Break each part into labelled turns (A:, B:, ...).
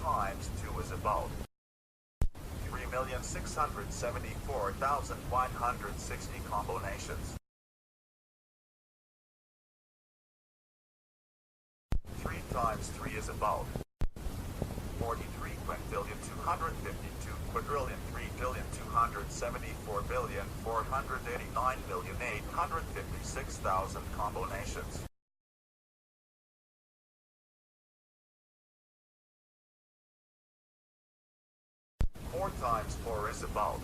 A: times 2 is about 3,674,160 combinations. 3 times 3 is about 43 quintillion 252 quadrillion 3,274,489,856,000 combinations. 4 times 4 is about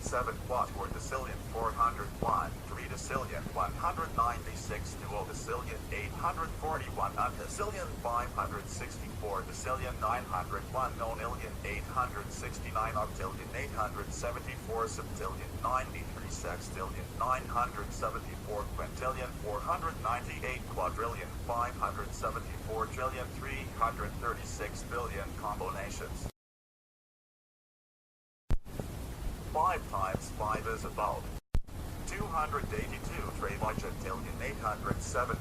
A: 7 quadrillion 401 3 decillion 196 duodecillion 841 undecillion 564 decillion 901 nonillion 869 octillion 874 septillion 93 sextillion 974 quintillion 498 quadrillion 574 trillion 336 billion combinations. 5 times 5 is about 282 tribigentillion 872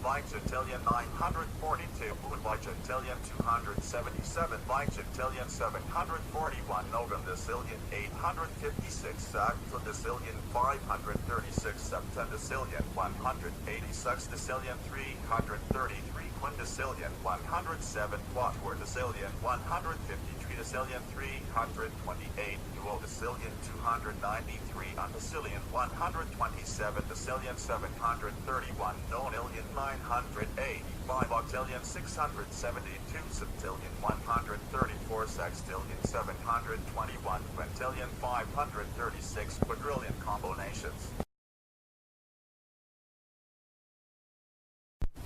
A: bigentillion 942 bigentillion 277 bigentillion 741 novendecillion 856 sextodecillion 536 septendecillion 186 decillion 333 quindecillion 107 quattuordecillion 153 decillion 328 duodecillion 293 undecillion 127 decillion 731 nonillion 985 octillion 672 septillion 134 sextillion 721 quintillion 536 quadrillion combinations.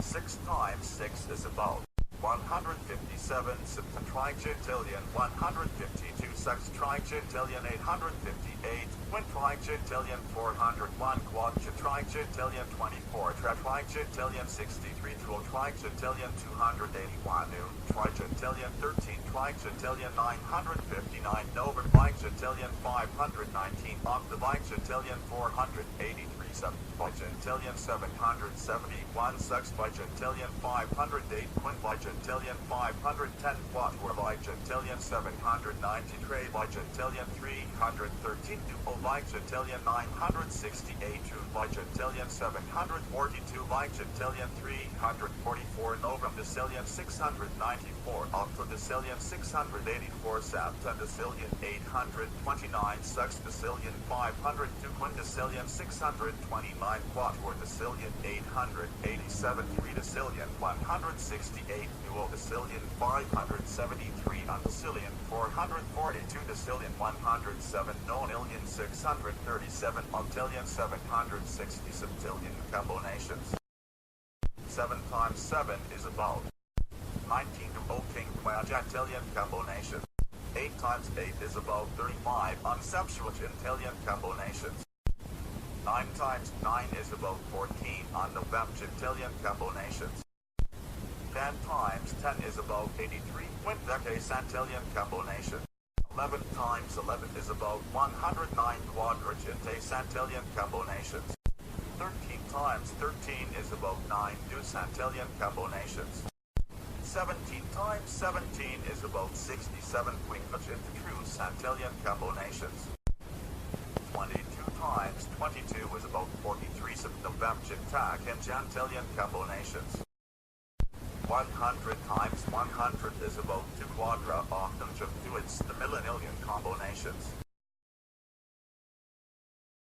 A: 6 times 6 is about 157 septentrigentillion 152 sextrigentillion 858 quintrigentillion 401 quadrigentillion 24 tetrigentillion 63 tetragentillion 281 trigentillion 13 trigentillion 959 novabigentillion 519 octabigentillion 483 septbigentillion 771 sexbigentillion 508 quinbigentillion 510 quadribigentillion 790 tribigentillion 313 duobigentillion 968 tribigentillion 742 bigentillion 344 novendecillion 694 octodecillion 684 septendecillion 829 sextodecillion 502 quindecillion 629 quattuordecillion 887 tridecillion 168 duodecillion 573 undecillion 442 decillion 107 nonillion 637 octillion 760 septillion combinations. 7 times 7 is about 19 quintillion combinations. 8 times 8 is about 35 unseptuagentillion combinations. 9 times 9 is about 14 novemgentillion combinations. 10 times 10 is about 83 quindecacentillion combinations. 11 times 11 is about 109 quadrigentecentillion combinations. 13 times 13 is about 9 ducentillion combinations. 17 times 17 is about 67 quinquagentillion combinations. 22 times 22 is about 43 septnovemgentillion combinations. 100 times 100 is about 2 quadra octangentuids the millennium combinations.